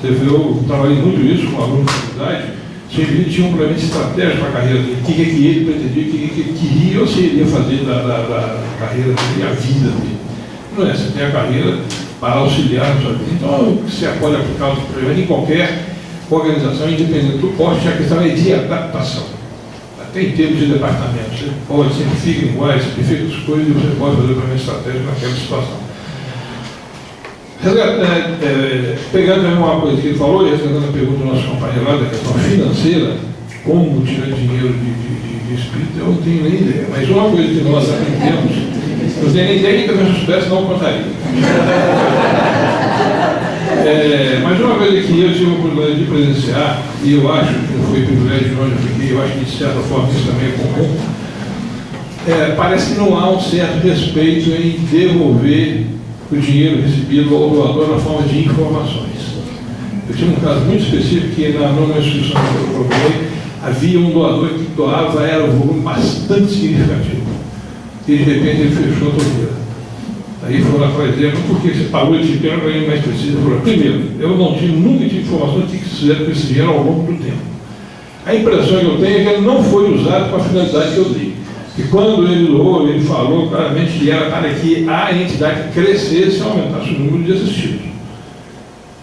Você viu, eu trabalhei muito isso com alunos da faculdade, Se o indivíduo tinha um problema de estratégia para a carreira dele, o que ele pretendia, o que ele queria ou se ele ia fazer da carreira dele a vida dele. Não é, você tem a carreira para auxiliar na sua vida. Então, você pode aplicar os problemas em qualquer organização, independente do porte, a questão é de adaptação. Até em termos de departamento. Você pode, simplifica iguais, simplifica as coisas e você pode fazer o problema estratégico naquela situação. Pegando também uma coisa que ele falou, e respondendo a pergunta do nosso companheiro lá, da questão financeira, como tirar dinheiro de espírito, eu não tenho nem ideia. Mas uma coisa que nós aprendemos, eu não tenho nem ideia que também se eu soubesse, não contaria. Mas uma coisa que eu tive a oportunidade de presenciar, e eu acho que foi privilégio de onde eu fiquei, eu acho que de certa forma isso também é comum, parece que não há um certo respeito em devolver o dinheiro recebido ao doador na forma de informações. Eu tinha um caso muito específico que numa instituição que eu procurei, havia um doador que doava, era um volume bastante significativo. E de repente ele fechou a torneira. Aí foram atrás dele, mas por que você pagou esse dinheiro para ele mais preciso? Primeiro, eu nunca tive informação de que fizeram com esse dinheiro ao longo do tempo. A impressão que eu tenho é que ele não foi usado com a finalidade que eu dei. E quando ele doou, ele falou claramente que era para que a entidade crescesse e aumentasse o número de assistidos.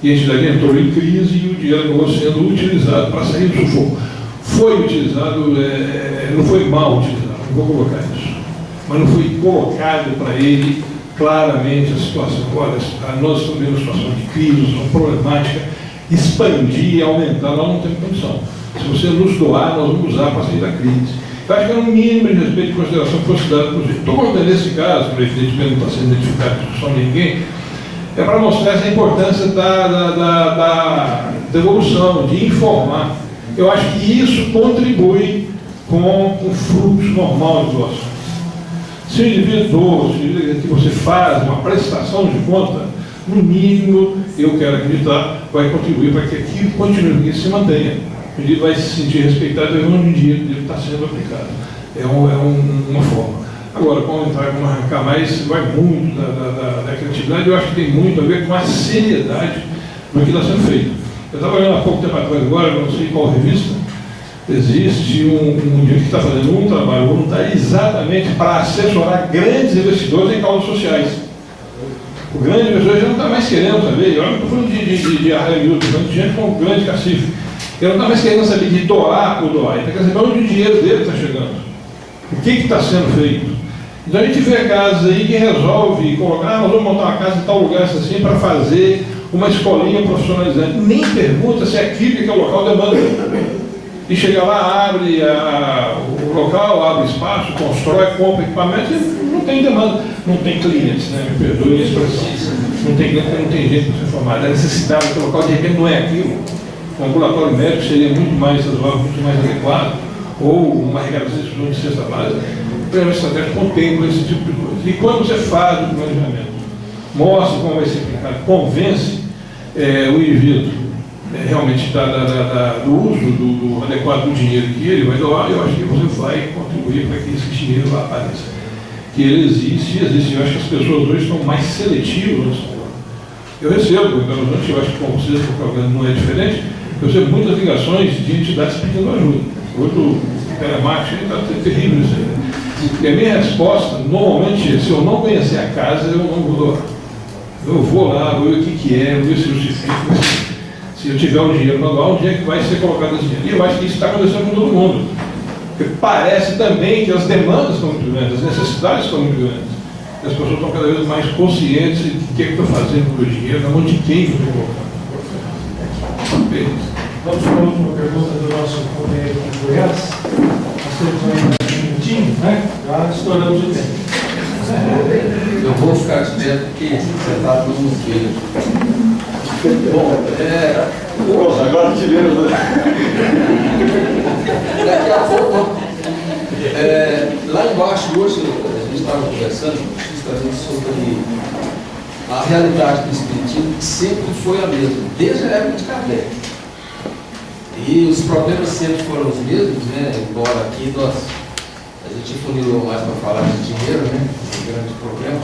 E a entidade entrou em crise e o dinheiro acabou sendo utilizado para sair do sufoco. Foi utilizado, não foi mal utilizado, não vou colocar isso, mas não foi colocado para ele claramente a situação. Olha, nós estamos vendo uma situação de crise, uma problemática, expandir e aumentar, nós não temos condição. Se você nos doar, nós vamos usar para sair da crise. Eu acho que era um mínimo de respeito e consideração que fosse dado para o jeito. Estou contando nesse caso, que evidentemente não está sendo identificado por discussão de ninguém, é para mostrar essa importância da devolução, de informar. Eu acho que isso contribui com o fluxo normal de doações. Se o indivíduo que você faz uma prestação de conta, no mínimo, eu quero acreditar, vai contribuir para que aquilo continue, que se mantenha. Ele vai se sentir respeitado e onde o dinheiro dele está sendo aplicado. É uma forma. Agora, como entrar, como arrancar mais, vai muito da criatividade, eu acho que tem muito a ver com a seriedade do que está sendo feito. Eu estava olhando há pouco tempo atrás agora, não sei qual revista, existe um indivíduo que está fazendo um trabalho voluntário exatamente para assessorar grandes investidores em causas sociais. O grande investidor já não está mais querendo saber, eu não estou falando de arraio, estou falando de gente com um grande cacife. Ele não está mais querendo saber de doar por doar, ele está querendo saber onde o dinheiro dele está chegando, o que está sendo feito. Então a gente vê casas aí que resolve colocar, nós vamos montar uma casa em tal lugar assim para fazer uma escolinha profissionalizante. Nem pergunta se aquilo que é o local demanda. E chega lá, abre o local, abre espaço, constrói, compra equipamento e não tem demanda. Não tem clientes, né? Me perdoe a expressão. Não tem cliente, não tem gente para ser formado. A necessidade do local de repente não é aquilo. Um ambulatório médico seria muito mais razoável, muito mais adequado, ou uma realização de cesta básica. O plano estratégico contempla esse tipo de coisa. E quando você faz o planejamento, mostra como vai ser aplicado, convence o indivíduo realmente do uso do adequado do dinheiro que ele vai doar, eu acho que você vai contribuir para que esse dinheiro apareça. Que ele existe. Eu acho que as pessoas hoje estão mais seletivas nessa forma. Eu recebo, eu acho que com vocês, porque não é diferente, eu recebo muitas ligações de entidades pedindo ajuda. Hoje o telemarketing está terrível isso aí. E a minha resposta, normalmente, se eu não conhecer a casa, eu não vou doar. Eu vou lá, vou ver o que é, vou ver se justifica. Se eu tiver o dinheiro para doar, onde é que vai ser colocado esse dinheiro? E eu acho que isso está acontecendo com todo mundo. Porque parece também que as demandas estão muito grandes, as necessidades estão muito grandes. E as pessoas estão cada vez mais conscientes de o que eu estou fazendo com o meu dinheiro, na mão de quem eu estou colocando. Vamos para a última pergunta do nosso companheiro de Goiás. Nós temos ainda um minutinho, né? Já estouramos o tempo. Eu vou ficar esperto porque você está dando um filho. Bom, agora te viram. Daqui a pouco, lá embaixo hoje, a gente estava conversando justamente sobre a realidade do espiritismo, que sempre foi a mesma, desde a época de Kardec. E os problemas sempre foram os mesmos, né? Embora aqui a gente funilou mais para falar de dinheiro, né? Esse grande problema.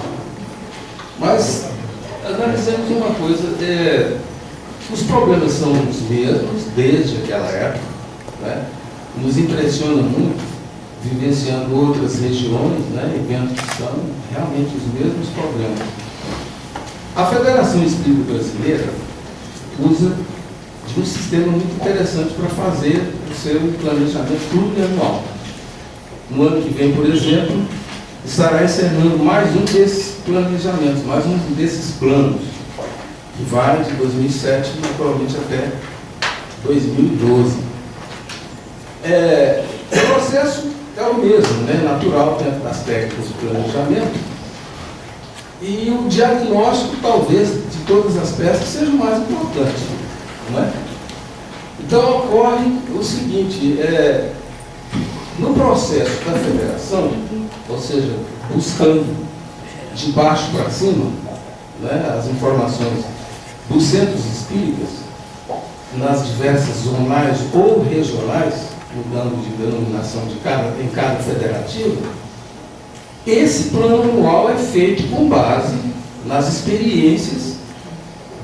Mas analisemos uma coisa, os problemas são os mesmos desde aquela época, né? Nos impressiona muito, vivenciando outras regiões, né, e vendo que são realmente os mesmos problemas. A Federação Espírita Brasileira usa de um sistema muito interessante para fazer o seu planejamento plurianual. No ano que vem, por exemplo, estará encerrando mais um desses planejamentos, mais um desses planos, que vai de 2007, naturalmente, até 2012. O processo é o mesmo, né? Natural dentro das técnicas de planejamento, e o diagnóstico, talvez, de todas as peças, seja o mais importante, não é? Então, ocorre o seguinte, no processo da federação, ou seja, buscando de baixo para cima, né, as informações dos centros espíritas, nas diversas zonais ou regionais, mudando de denominação em cada federativo, esse plano anual é feito com base nas experiências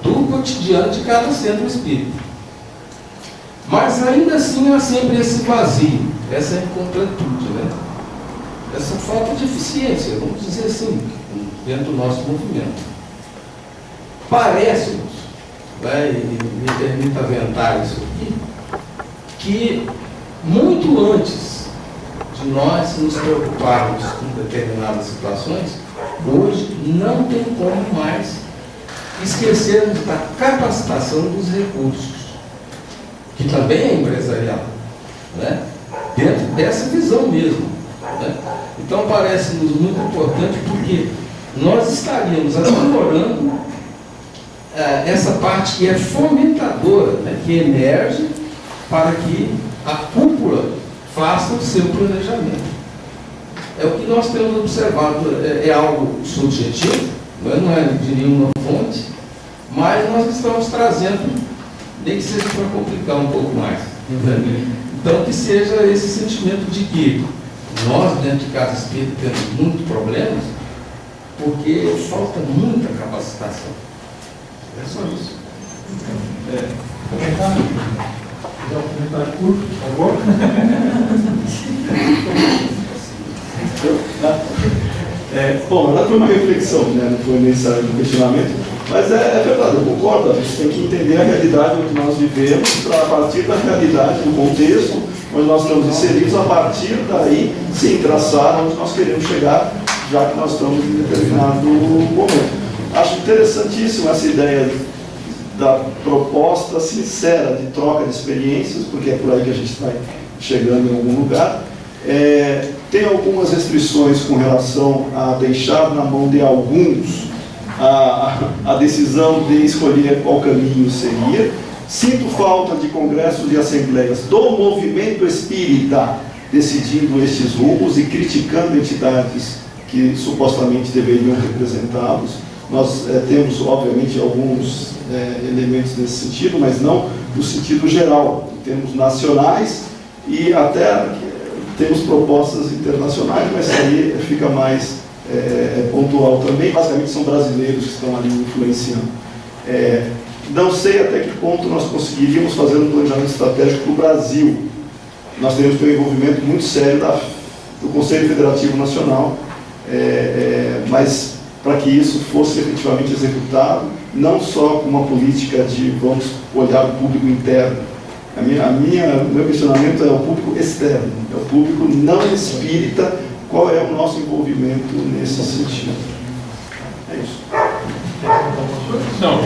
do cotidiano de cada centro espírita. Mas ainda assim há sempre esse vazio, essa incompletude, né? Essa falta de eficiência, vamos dizer assim, dentro do nosso movimento. Parece-nos, né, e me permita aventar isso aqui, que muito antes de nós nos preocuparmos com determinadas situações, hoje não tem como mais esquecermos da capacitação dos recursos, que também é empresarial, né? Dentro dessa visão mesmo, né? Então parece-nos muito importante, porque nós estaríamos aprimorando essa parte que é fomentadora, né? Que emerge para que a cúpula faça o seu planejamento. É o que nós temos observado, é algo subjetivo, não é de nenhuma fonte, mas nós estamos trazendo, nem que seja para complicar um pouco mais. Né? Então, que seja esse sentimento de que nós, dentro de casa espírita, temos muitos problemas, porque falta muita capacitação. É só isso. Comentário? Dá um comentário curto, por favor. Bom, ela foi uma reflexão, né? Não foi necessariamente um questionamento, mas é verdade, eu concordo. A gente tem que entender a realidade onde nós vivemos, para a partir da realidade, do contexto onde nós estamos inseridos, a partir daí, sim, traçar onde nós queremos chegar, já que nós estamos em determinado momento. Acho interessantíssima essa ideia da proposta sincera de troca de experiências, porque é por aí que a gente vai chegando em algum lugar. Tem algumas restrições com relação a deixar na mão de alguns a decisão de escolher qual caminho seria. Sinto falta de congressos e assembleias do movimento espírita decidindo estes rumos e criticando entidades que supostamente deveriam representá-los. Nós temos, obviamente, alguns elementos nesse sentido, mas não no sentido geral. Temos nacionais e até temos propostas internacionais, mas aí fica mais pontual também. Basicamente são brasileiros que estão ali influenciando. Não sei até que ponto nós conseguiríamos fazer um planejamento estratégico para o Brasil. Nós teríamos que ter um envolvimento muito sério do Conselho Federativo Nacional, mas para que isso fosse efetivamente executado, não só com uma política de vamos olhar o público interno. O meu questionamento é o público externo, é o público não espírita, qual é o nosso envolvimento nesse sentido. É isso. Não.